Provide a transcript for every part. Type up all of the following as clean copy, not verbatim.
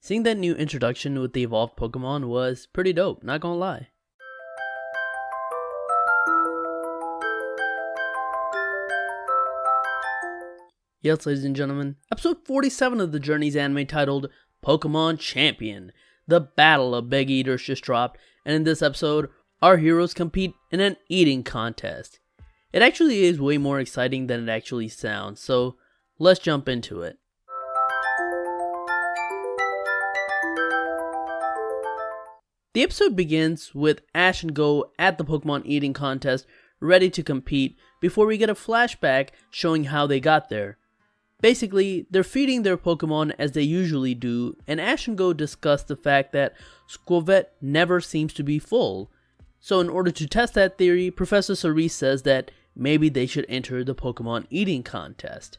Seeing that new introduction with the evolved Pokemon was pretty dope, not gonna lie. Yes, ladies and gentlemen, episode 47 of the Journey's anime titled Pokémon Champion. The Battle of Big Eaters just dropped, and in this episode, our heroes compete in an eating contest. It actually is way more exciting than it actually sounds, so let's jump into it. The episode begins with Ash and Go at the Pokemon eating contest, ready to compete, before we get a flashback showing how they got there. Basically, they're feeding their Pokemon as they usually do, and Ash and Go discuss the fact that Skovet never seems to be full. So in order to test that theory, Professor Cerise says that maybe they should enter the Pokemon eating contest.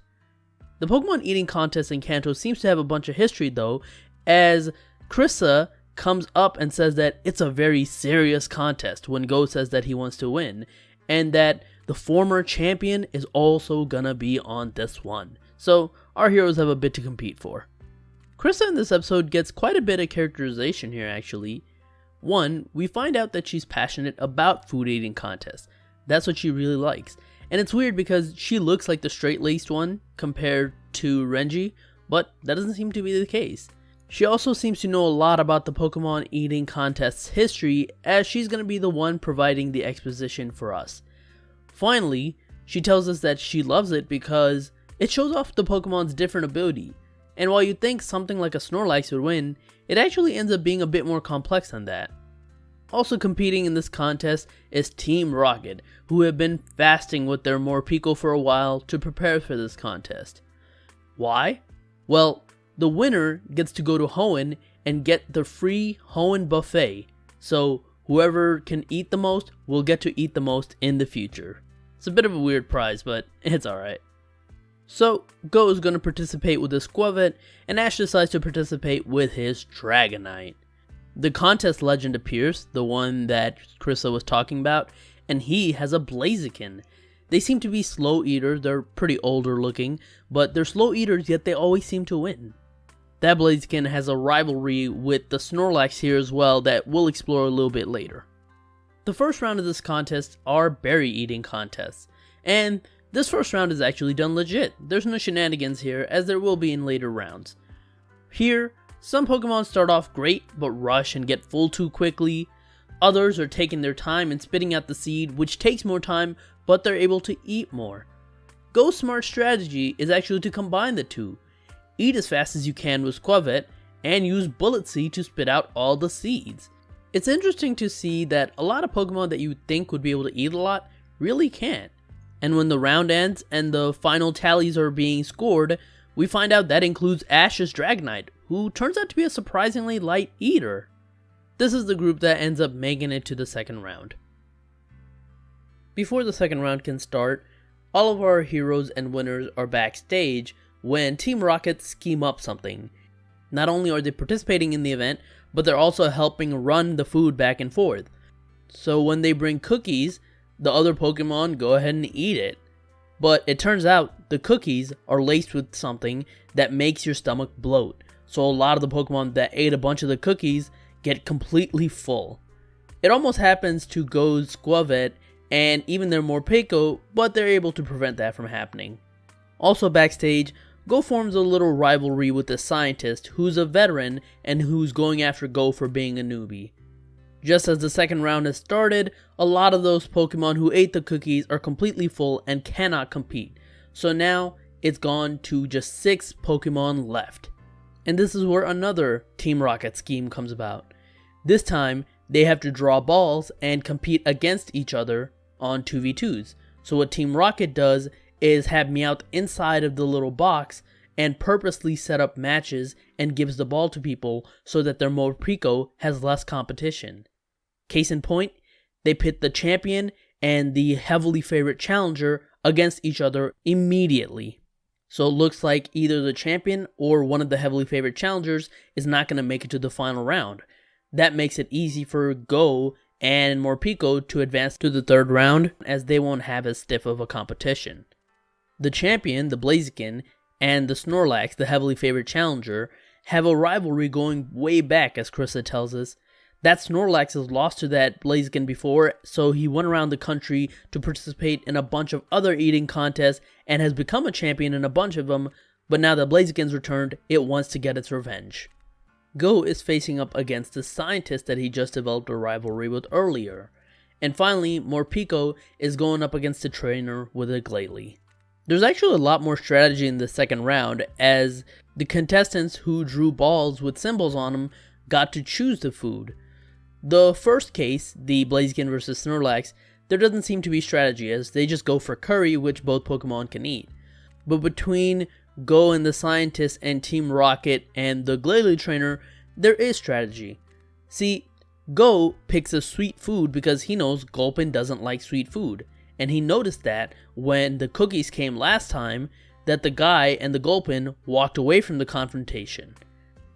The Pokemon eating contest in Kanto seems to have a bunch of history though, as Krissa comes up and says that it's a very serious contest when Go says that he wants to win, and that the former champion is also gonna be on this one. So our heroes have a bit to compete for. Krissa in this episode gets quite a bit of characterization here actually. One, we find out that she's passionate about food eating contests. That's what she really likes. And it's weird because she looks like the straight-laced one compared to Renji, but that doesn't seem to be the case. She also seems to know a lot about the Pokemon eating contest's history, as she's going to be the one providing the exposition for us. Finally, she tells us that she loves it because it shows off the Pokemon's different ability, and while you'd think something like a Snorlax would win, it actually ends up being a bit more complex than that. Also competing in this contest is Team Rocket, who have been fasting with their Morpeko for a while to prepare for this contest. Why? Well, the winner gets to go to Hoenn and get the free Hoenn buffet, so whoever can eat the most will get to eat the most in the future. It's a bit of a weird prize, but it's alright. So, Go is going to participate with his Skovet, and Ash decides to participate with his Dragonite. The contest legend appears, the one that Krissa was talking about, and he has a Blaziken. They seem to be slow eaters, they're pretty older looking, but they're slow eaters yet they always seem to win. That Blaziken has a rivalry with the Snorlax here as well that we'll explore a little bit later. The first round of this contest are berry eating contests, and this first round is actually done legit. There's no shenanigans here, as there will be in later rounds. Here, some Pokemon start off great, but rush and get full too quickly. Others are taking their time and spitting out the seed, which takes more time, but they're able to eat more. Go's smart strategy is actually to combine the two. Eat as fast as you can with Skovet, and use Bullet Seed to spit out all the seeds. It's interesting to see that a lot of Pokemon that you would think would be able to eat a lot, really can't. And when the round ends and the final tallies are being scored, we find out that includes Ash's Dragonite, who turns out to be a surprisingly light eater. This is the group that ends up making it to the second round. Before the second round can start, all of our heroes and winners are backstage when Team Rocket scheme up something. Not only are they participating in the event, but they're also helping run the food back and forth. So when they bring cookies, the other Pokemon go ahead and eat it. But it turns out the cookies are laced with something that makes your stomach bloat. So a lot of the Pokemon that ate a bunch of the cookies get completely full. It almost happens to Go's Skovet and even their Morpeko, but they're able to prevent that from happening. Also backstage, Go forms a little rivalry with the scientist who's a veteran and who's going after Go for being a newbie. Just as the second round has started, a lot of those Pokemon who ate the cookies are completely full and cannot compete. So now, it's gone to just 6 Pokemon left. And this is where another Team Rocket scheme comes about. This time, they have to draw balls and compete against each other on 2v2s. So what Team Rocket does is have Meowth inside of the little box and purposely set up matches and gives the ball to people so that their Morpeko has less competition. Case in point, they pit the champion and the heavily favored challenger against each other immediately. So it looks like either the champion or one of the heavily favored challengers is not going to make it to the final round. That makes it easy for Go and Morpeko to advance to the third round, as they won't have as stiff of a competition. The champion, the Blaziken, and the Snorlax, the heavily favored challenger, have a rivalry going way back, as Krista tells us. That Snorlax has lost to that Blaziken before, so he went around the country to participate in a bunch of other eating contests and has become a champion in a bunch of them, but now that Blaziken's returned, it wants to get its revenge. Go is facing up against the scientist that he just developed a rivalry with earlier. And finally, Morpeko is going up against a trainer with a Glalie. There's actually a lot more strategy in the second round, as the contestants who drew balls with symbols on them got to choose the food. The first case, the Blaziken versus Snorlax, there doesn't seem to be strategy, as they just go for curry, which both Pokemon can eat. But between Go and the scientist and Team Rocket and the Glalie trainer, there is strategy. See, Go picks a sweet food because he knows Gulpin doesn't like sweet food, and he noticed that when the cookies came last time, that the guy and the Gulpin walked away from the confrontation.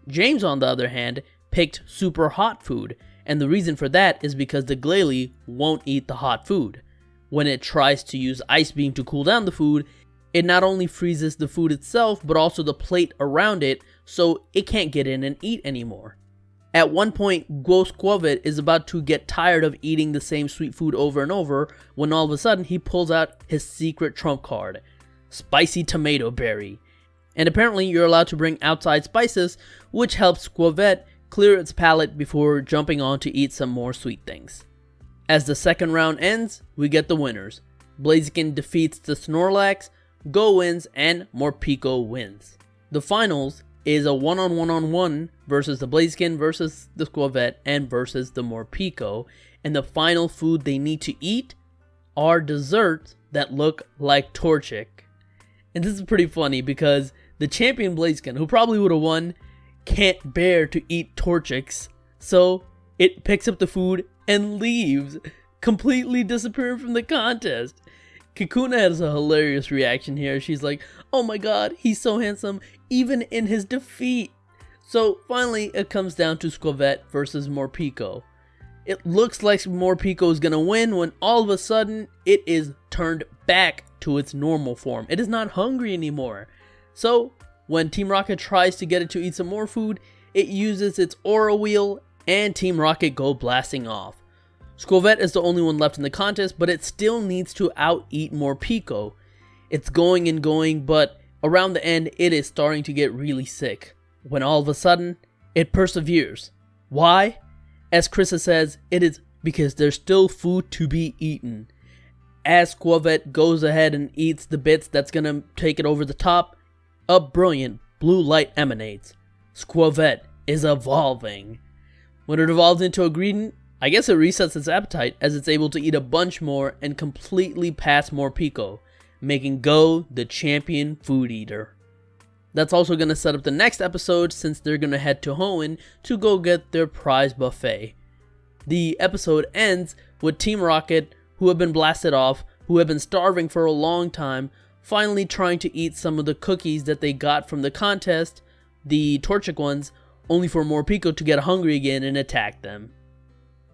James, on the other hand, picked super hot food, and the reason for that is because the Glalie won't eat the hot food. When it tries to use Ice Beam to cool down the food, it not only freezes the food itself, but also the plate around it, so it can't get in and eat anymore. At one point, Skovet is about to get tired of eating the same sweet food over and over, when all of a sudden he pulls out his secret trump card, Spicy Tomato Berry. And apparently you're allowed to bring outside spices, which helps Skovet clear its palate before jumping on to eat some more sweet things. As the second round ends, we get the winners. Blaziken defeats the Snorlax, Go wins, and Morpeko wins. The finals is a one-on-one-on-one versus the Blaziken versus the Skovet and versus the Morpeko, and the final food they need to eat are desserts that look like Torchic. And this is pretty funny because the champion Blaziken, who probably would have won, can't bear to eat Torchics, so it picks up the food and leaves, completely disappearing from the contest. Kakuna has a hilarious reaction here. She's like, oh my god, he's so handsome, even in his defeat. So finally, it comes down to Skovet versus Morpeko. It looks like Morpeko is gonna win when all of a sudden, it is turned back to its normal form. It is not hungry anymore. So when Team Rocket tries to get it to eat some more food, it uses its Aura Wheel, and Team Rocket go blasting off. Skovet is the only one left in the contest, but it still needs to out-eat Morpeko. It's going and going, but around the end, it is starting to get really sick, when all of a sudden, it perseveres. Why? As Krista says, it is because there's still food to be eaten. As Skovet goes ahead and eats the bits that's gonna take it over the top, a brilliant blue light emanates. Skovet is evolving. When it evolves into a Greedent, I guess it resets its appetite as it's able to eat a bunch more and completely pass Morpeko, making Go the champion food eater. That's also going to set up the next episode since they're going to head to Hoenn to go get their prize buffet. The episode ends with Team Rocket, who have been blasted off, who have been starving for a long time, finally trying to eat some of the cookies that they got from the contest, the Torchic ones, only for Morpeko to get hungry again and attack them.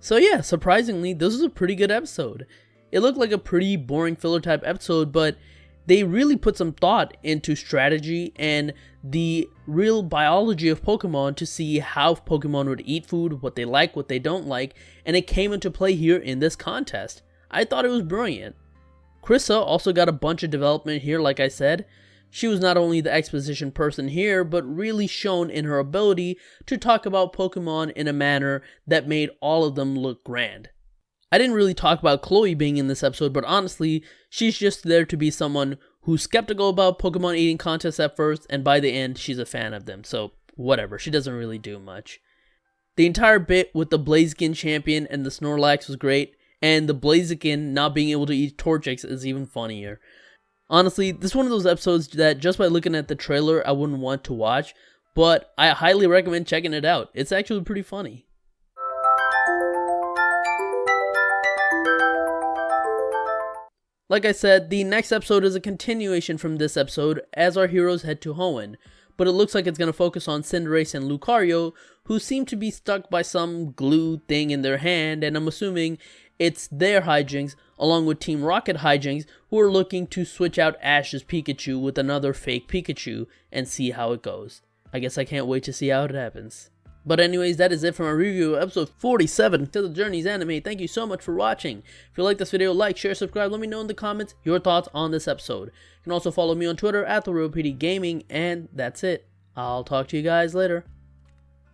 So yeah, surprisingly, this was a pretty good episode. It looked like a pretty boring filler type episode, but they really put some thought into strategy and the real biology of Pokemon to see how Pokemon would eat food, what they like, what they don't like, and it came into play here in this contest. I thought it was brilliant. Krista also got a bunch of development here, like I said. She was not only the exposition person here, but really shown in her ability to talk about Pokemon in a manner that made all of them look grand. I didn't really talk about Chloe being in this episode, but honestly, she's just there to be someone who's skeptical about Pokemon eating contests at first, and by the end, she's a fan of them, so whatever, she doesn't really do much. The entire bit with the Blaziken champion and the Snorlax was great, and the Blaziken not being able to eat Torchics is even funnier. Honestly, this is one of those episodes that just by looking at the trailer, I wouldn't want to watch, but I highly recommend checking it out. It's actually pretty funny. Like I said, the next episode is a continuation from this episode as our heroes head to Hoenn, but it looks like it's going to focus on Cinderace and Lucario, who seem to be stuck by some glue thing in their hand, and I'm assuming it's their hijinks, along with Team Rocket hijinks, who are looking to switch out Ash's Pikachu with another fake Pikachu and see how it goes. I guess I can't wait to see how it happens. But anyways, that is it for my review of episode 47 to the Journeys anime. Thank you so much for watching. If you like this video, like, share, subscribe. Let me know in the comments your thoughts on this episode. You can also follow me on Twitter at PdGaming. And that's it. I'll talk to you guys later.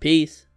Peace.